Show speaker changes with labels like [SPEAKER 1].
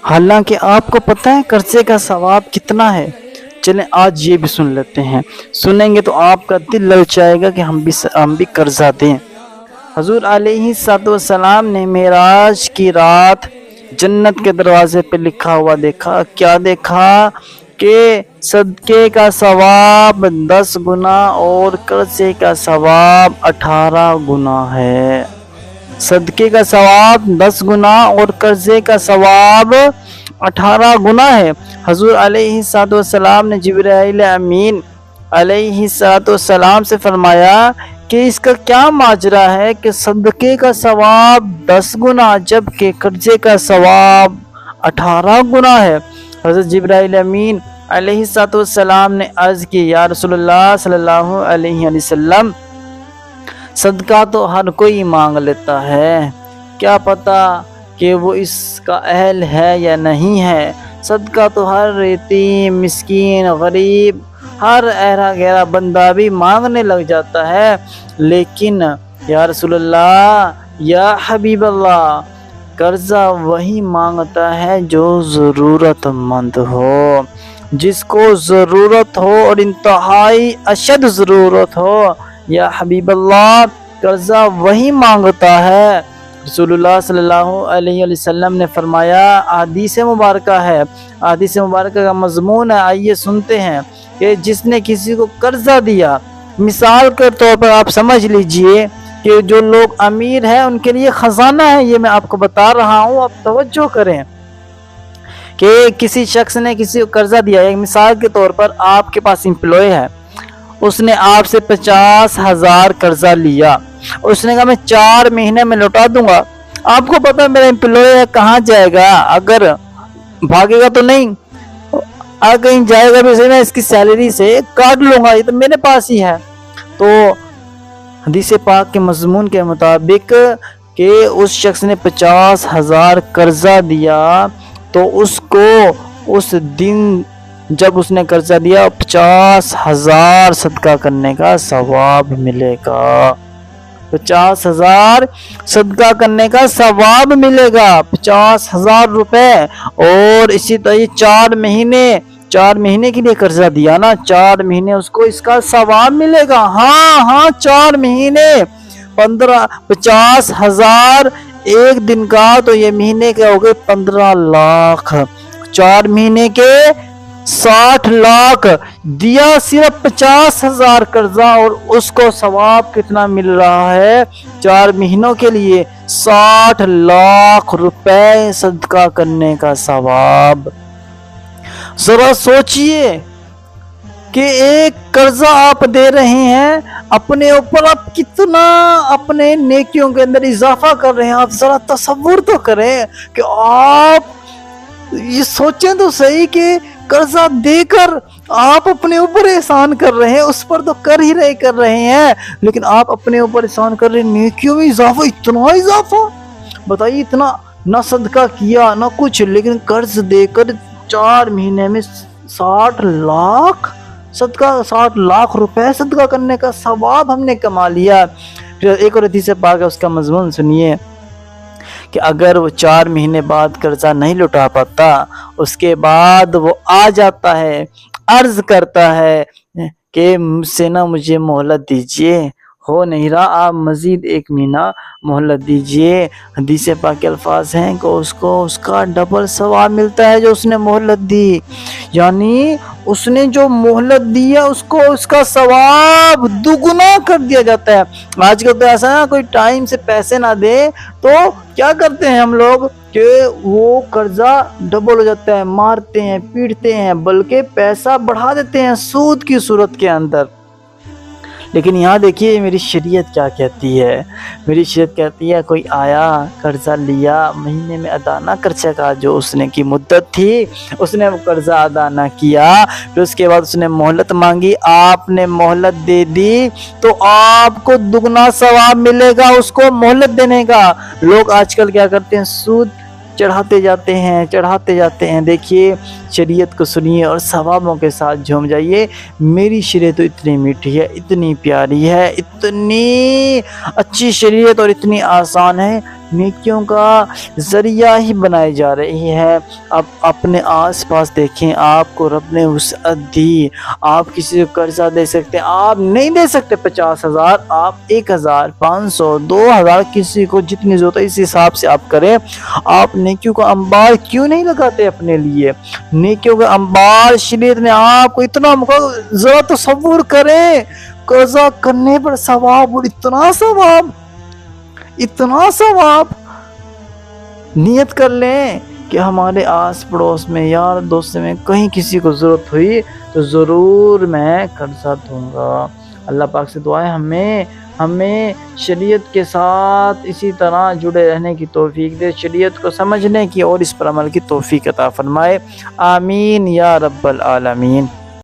[SPEAKER 1] حالانکہ آپ کو پتہ ہے قرضے کا ثواب کتنا ہے؟ چلیں آج یہ بھی سن لیتے ہیں، سنیں گے تو آپ کا دل للچائے گا کہ ہم بھی قرضہ دیں۔ حضور علیہ الصلوۃ والسلام نے معراج کی رات جنت کے دروازے پہ لکھا ہوا دیکھا۔ کیا دیکھا؟ کہ صدقے کا ثواب 10 گنا اور قرضے کا ثواب 18 گنا ہے۔ صدقے کا ثواب 10 گنا اور قرضے کا ثواب 18 گنا ہے۔ حضور علیہ الصلوۃ والسلام نے جبرائیل امین علیہ الصلوۃ والسلام سے فرمایا کہ اس کا کیا ماجرا ہے کہ صدقے کا ثواب 10 گنا جبکہ قرضے کا ثواب 18 گنا ہے۔ حضرت جبرائیل امین علیہ الصلوۃ والسلام نے عرض کی، یا رسول اللہ صلی اللہ علیہ وسلم، صدقہ تو ہر کوئی مانگ لیتا ہے، کیا پتہ کہ وہ اس کا اہل ہے یا نہیں ہے۔ صدقہ تو ہر یتیم، مسکین، غریب، ہر ایرا گیرا بندہ بھی مانگنے لگ جاتا ہے، لیکن یا رسول اللہ، یا حبیب اللہ، قرضہ وہی مانگتا ہے جو ضرورت مند ہو، جس کو ضرورت ہو اور انتہائی اشد ضرورت ہو۔ یا حبیب اللہ، قرضہ وہی مانگتا ہے۔ رسول اللہ صلی اللہ علیہ وسلم نے فرمایا، حدیث مبارکہ ہے، حدیث مبارکہ کا مضمون ہے، آئیے سنتے ہیں کہ جس نے کسی کو قرضہ دیا، مثال کے طور پر آپ سمجھ لیجئے کہ جو لوگ امیر ہیں ان کے لیے خزانہ ہے، یہ میں آپ کو بتا رہا ہوں، آپ توجہ کریں کہ کسی شخص نے کسی کو قرضہ دیا۔ ایک مثال کے طور پر آپ کے پاس امپلائی ہے، اس نے آپ سے 50,000 قرضہ لیا، اس نے کہا میں 4 مہینے میں لوٹا دوں گا۔ آپ کو پتا میرا امپلائی ہے، کہاں جائے گا؟ اگر بھاگے گا تو نہیں، اگر کہیں جائے گا بھی صحیح، میں اس کی سیلری سے کاٹ لوں گا، یہ تو میرے پاس ہی ہے۔ تو حدیث پاک کے مضمون کے مطابق کہ اس شخص نے 50,000 قرضہ دیا تو اس کو اس دن جب اس نے قرضہ دیا 50,000 صدقہ کرنے کا ثواب ملے گا۔ 50,000 صدقہ کرنے کا ثواب ملے گا، 50,000 روپے۔ اور اسی طرح یہ 4 مہینے کے لیے قرضہ دیا نا، 4 مہینے اس کو اس کا ثواب ملے گا۔ ہاں 4 مہینے 50,000 ایک دن کا، تو یہ مہینے کے ہو گئے 15 لاکھ، 4 مہینے کے 60 لاکھ دیا، صرف 50,000 قرضہ، اور اس کو ثواب کتنا مل رہا ہے 4 مہینوں کے لیے؟ 60 لاکھ روپے صدقہ کرنے کا ثواب۔ ذرا سوچئے کہ ایک قرضہ آپ دے رہے ہیں، اپنے اوپر آپ کتنا اپنے نیکیوں کے اندر اضافہ کر رہے ہیں۔ آپ ذرا تصور تو کریں کہ آپ یہ سوچیں تو صحیح کہ قرضہ دے کر آپ اپنے اوپر احسان کر رہے ہیں، اس پر تو کر رہے ہیں، لیکن آپ اپنے اوپر احسان کر رہے ہیں، نیکیوں میں اضافہ، اتنا اضافہ، بتائیے، اتنا نہ صدقہ کیا نہ کچھ، لیکن قرض دے کر 4 مہینے میں 60 لاکھ صدقہ، 60 لاکھ روپے صدقہ کرنے کا ثواب ہم نے کما لیا۔ پھر ایک اور حدیث پاک ہے، اس کا مضمون سنیے کہ اگر وہ 4 مہینے بعد قرضہ نہیں لوٹا پاتا، اس کے بعد وہ آ جاتا ہے، عرض کرتا ہے کہ مجھ سے نہ مجھے مہلت دیجئے، ہو نہیں رہا، آپ مزید 1 مہینہ مہلت دیجئے۔ حدیث پاک کے الفاظ ہیں کہ اس کو اس کا ڈبل ثواب ملتا ہے جو اس نے مہلت دی، یعنی اس نے جو مہلت دیا اس کو اس کا ثواب دگنا کر دیا جاتا ہے۔ آج کل تو ایسا ہے، کوئی ٹائم سے پیسے نہ دے تو کیا کرتے ہیں ہم لوگ کہ وہ قرضہ ڈبل ہو جاتا ہے، مارتے ہیں، پیٹتے ہیں، بلکہ پیسہ بڑھا دیتے ہیں سود کی صورت کے اندر۔ لیکن یہاں دیکھیے میری شریعت کیا کہتی ہے، میری شریعت کہتی ہے کوئی آیا قرضہ لیا، مہینے میں ادا نہ کر سکا، جو اس نے کی مدت تھی اس نے وہ قرضہ ادا نہ کیا، پھر اس کے بعد اس نے مہلت مانگی، آپ نے مہلت دے دی تو آپ کو دگنا ثواب ملے گا اس کو مہلت دینے کا۔ لوگ آج کل کیا کرتے ہیں، سود چڑھاتے جاتے ہیں۔ دیکھیے شریعت کو سنیے اور ثوابوں کے ساتھ جھوم جائیے۔ میری شریعت تو اتنی میٹھی ہے، اتنی پیاری ہے، اتنی اچھی شریعت اور اتنی آسان ہے نیکیوں کا ذریعہ ہی بنائی جا رہی ہے۔ اب اپنے آس پاس دیکھیں، آپ کو رب نے وسعت دی، آپ کسی کو قرضہ دے سکتے ہیں، آپ نہیں دے سکتے 50,000، آپ 1,000 500 2,000 کسی کو جتنی ضرورت ہے اس حساب سے آپ کریں۔ آپ نیکیوں کا انبار کیوں نہیں لگاتے اپنے لیے؟ نیکیوں کا انبار شریعت نے آپ کو اتنا ذرا تصور کریں، قرضہ کرنے پر ثواب، اور اتنا ثواب نیت کر لیں کہ ہمارے آس پڑوس میں، یار دوست میں کہیں کسی کو ضرورت ہوئی تو ضرور میں قرضہ دوں گا۔ اللہ پاک سے دعا ہے ہمیں شریعت کے ساتھ اسی طرح جڑے رہنے کی توفیق دے، شریعت کو سمجھنے کی اور اس پر عمل کی توفیق عطا فرمائے۔ آمین یا رب العالمین۔